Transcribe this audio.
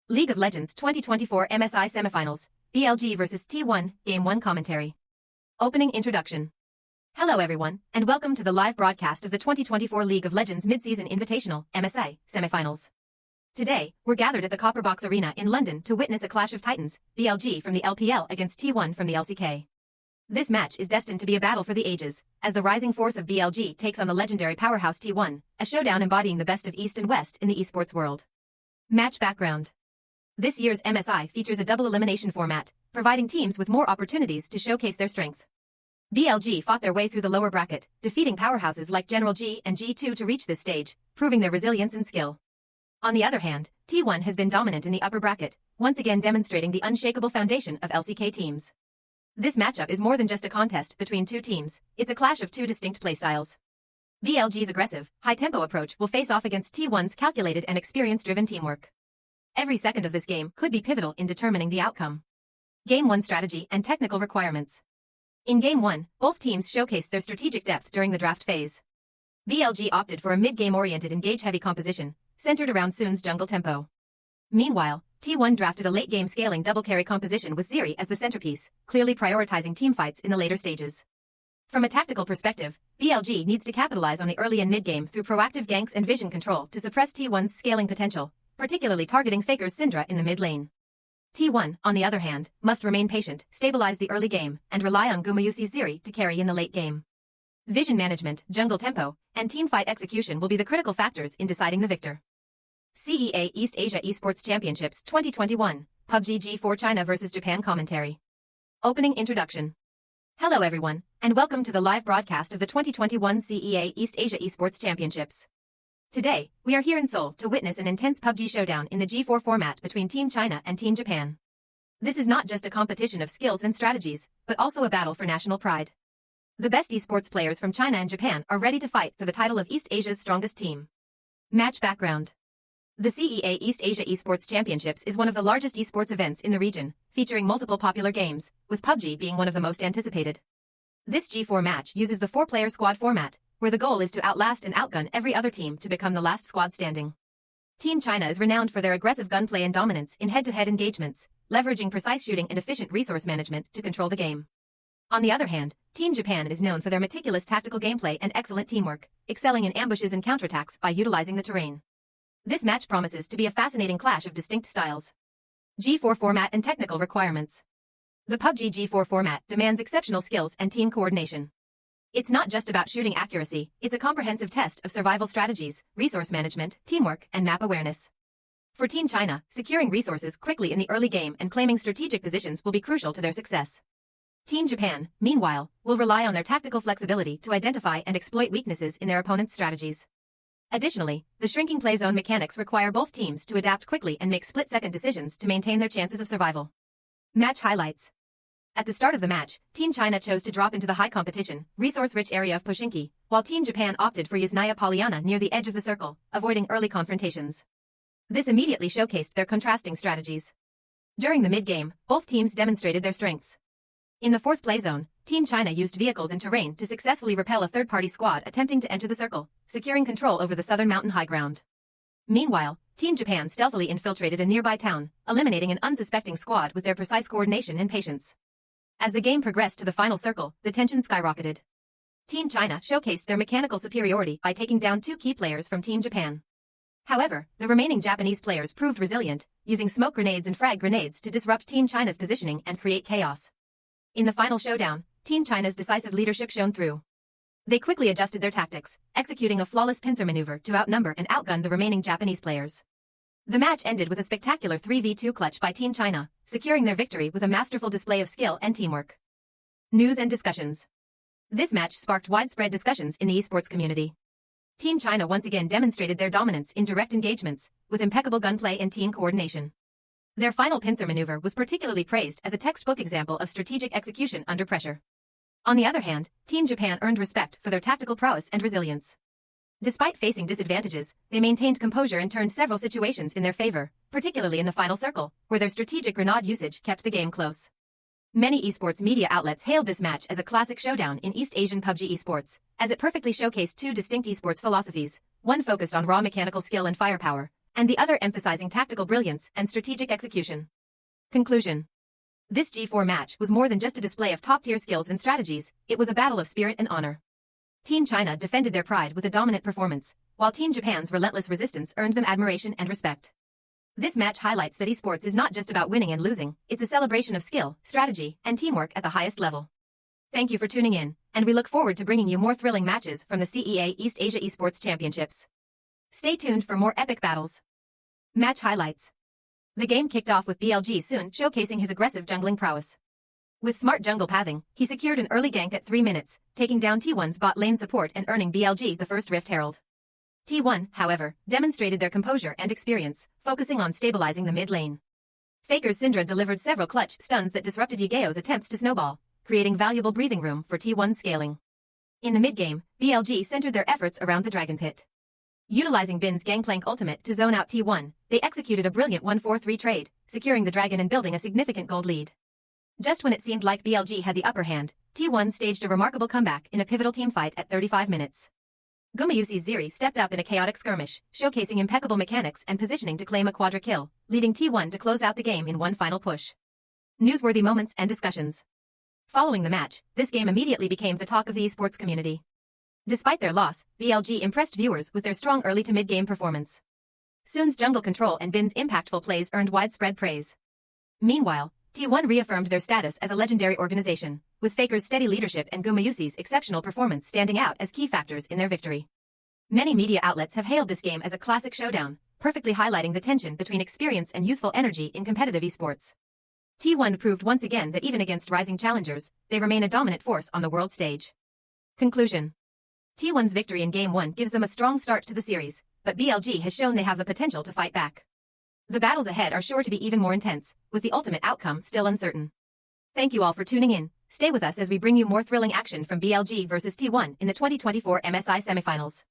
League of Legends 2024 MSI Semifinals, BLG vs T1, Game 1 Commentary. Opening Introduction. Hello everyone, and welcome to the live broadcast of the 2024 League of Legends Mid-Season Invitational, MSI, Semifinals. Today, we're gathered at the Copperbox Arena in London to witness a clash of titans, BLG from the LPL against T1 from the LCK. This match is destined to be a battle for the ages, as the rising force of BLG takes on the legendary powerhouse T1, a showdown embodying the best of East and West in the esports world. Match background. This year's MSI features a double elimination format, providing teams with more opportunities to showcase their strength. BLG fought their way through the lower bracket, defeating powerhouses like General G and G2 to reach this stage, proving their resilience and skill. On the other hand, T1 has been dominant in the upper bracket, once again demonstrating the unshakable foundation of LCK teams. This matchup is more than just a contest between two teams, it's a clash of two distinct playstyles. BLG's aggressive, high-tempo approach will face off against T1's calculated and experience-driven teamwork. Every second of this game could be pivotal in determining the outcome. Game 1 strategy and technical requirements. In Game 1, both teams showcased their strategic depth during the draft phase. BLG opted for a mid-game-oriented engage-heavy composition, centered around Sun's jungle tempo. Meanwhile, T1 drafted a late-game scaling double carry composition with Ziri as the centerpiece, clearly prioritizing teamfights in the later stages. From a tactical perspective, BLG needs to capitalize on the early and mid-game through proactive ganks and vision control to suppress T1's scaling potential, particularly targeting Faker's Syndra in the mid lane. T1, on the other hand, must remain patient, stabilize the early game, and rely on Gumayusi's Ziri to carry in the late game. Vision management, jungle tempo, and teamfight execution will be the critical factors in deciding the victor. CEA East Asia Esports Championships 2021, PUBG G4 China vs Japan Commentary. Opening Introduction. Hello everyone, and welcome to the live broadcast of the 2021 CEA East Asia Esports Championships. Today, we are here in Seoul to witness an intense PUBG showdown in the G4 format between Team China and Team Japan. This is not just a competition of skills and strategies, but also a battle for national pride. The best esports players from China and Japan are ready to fight for the title of East Asia's strongest team. Match background. The CEA East Asia Esports Championships is one of the largest esports events in the region, featuring multiple popular games, with PUBG being one of the most anticipated. This G4 match uses the 4-player squad format, where the goal is to outlast and outgun every other team to become the last squad standing. Team China is renowned for their aggressive gunplay and dominance in head-to-head engagements, leveraging precise shooting and efficient resource management to control the game. On the other hand, Team Japan is known for their meticulous tactical gameplay and excellent teamwork, excelling in ambushes and counterattacks by utilizing the terrain. This match promises to be a fascinating clash of distinct styles. G4 format and technical requirements. The PUBG G4 format demands exceptional skills and team coordination. It's not just about shooting accuracy, it's a comprehensive test of survival strategies, resource management, teamwork, and map awareness. For Team China, securing resources quickly in the early game and claiming strategic positions will be crucial to their success. Team Japan, meanwhile, will rely on their tactical flexibility to identify and exploit weaknesses in their opponent's strategies. Additionally, the shrinking play zone mechanics require both teams to adapt quickly and make split-second decisions to maintain their chances of survival. Match highlights. At the start of the match, Team China chose to drop into the high competition, resource-rich area of Pochinki, while Team Japan opted for Yasnaya Polyana near the edge of the circle, avoiding early confrontations. This immediately showcased their contrasting strategies. During the mid-game, both teams demonstrated their strengths. In the 4th play zone, Team China used vehicles and terrain to successfully repel a third-party squad attempting to enter the circle, securing control over the southern mountain high ground. Meanwhile, Team Japan stealthily infiltrated a nearby town, eliminating an unsuspecting squad with their precise coordination and patience. As the game progressed to the final circle, the tension skyrocketed. Team China showcased their mechanical superiority by taking down 2 key players from Team Japan. However, the remaining Japanese players proved resilient, using smoke grenades and frag grenades to disrupt Team China's positioning and create chaos. In the final showdown, Team China's decisive leadership shone through. They quickly adjusted their tactics, executing a flawless pincer maneuver to outnumber and outgun the remaining Japanese players. The match ended with a spectacular 3v2 clutch by Team China, securing their victory with a masterful display of skill and teamwork. News and discussions. This match sparked widespread discussions in the esports community. Team China once again demonstrated their dominance in direct engagements, with impeccable gunplay and team coordination. Their final pincer maneuver was particularly praised as a textbook example of strategic execution under pressure. On the other hand, Team Japan earned respect for their tactical prowess and resilience. Despite facing disadvantages, they maintained composure and turned several situations in their favor, particularly in the final circle, where their strategic grenade usage kept the game close. Many esports media outlets hailed this match as a classic showdown in East Asian PUBG esports, as it perfectly showcased two distinct esports philosophies, one focused on raw mechanical skill and firepower, and the other emphasizing tactical brilliance and strategic execution. Conclusion. This G4 match was more than just a display of top-tier skills and strategies, it was a battle of spirit and honor. Team China defended their pride with a dominant performance, while Team Japan's relentless resistance earned them admiration and respect. This match highlights that esports is not just about winning and losing, it's a celebration of skill, strategy, and teamwork at the highest level. Thank you for tuning in, and we look forward to bringing you more thrilling matches from the CEA East Asia Esports Championships. Stay tuned for more epic battles. Match highlights. The game kicked off with BLG Sun showcasing his aggressive jungling prowess. With smart jungle pathing, he secured an early gank at 3 minutes, taking down T1's bot lane support and earning BLG the first Rift Herald. T1, however, demonstrated their composure and experience, focusing on stabilizing the mid lane. Faker's Syndra delivered several clutch stuns that disrupted Yigao's attempts to snowball, creating valuable breathing room for T1's scaling. In the mid-game, BLG centered their efforts around the Dragon Pit. Utilizing Bin's Gangplank ultimate to zone out T1, they executed a brilliant 1-4-3 trade, securing the dragon and building a significant gold lead. Just when it seemed like BLG had the upper hand, T1 staged a remarkable comeback in a pivotal teamfight at 35 minutes. Gumayusi's Ziri stepped up in a chaotic skirmish, showcasing impeccable mechanics and positioning to claim a quadra kill, leading T1 to close out the game in one final push. Newsworthy moments and discussions. Following the match, this game immediately became the talk of the esports community. Despite their loss, BLG impressed viewers with their strong early to mid-game performance. Sun's jungle control and Bin's impactful plays earned widespread praise. Meanwhile, T1 reaffirmed their status as a legendary organization, with Faker's steady leadership and Gumayusi's exceptional performance standing out as key factors in their victory. Many media outlets have hailed this game as a classic showdown, perfectly highlighting the tension between experience and youthful energy in competitive esports. T1 proved once again that even against rising challengers, they remain a dominant force on the world stage. Conclusion. T1's victory in Game 1 gives them a strong start to the series, but BLG has shown they have the potential to fight back. The battles ahead are sure to be even more intense, with the ultimate outcome still uncertain. Thank you all for tuning in. Stay with us as we bring you more thrilling action from BLG versus T1 in the 2024 MSI semifinals.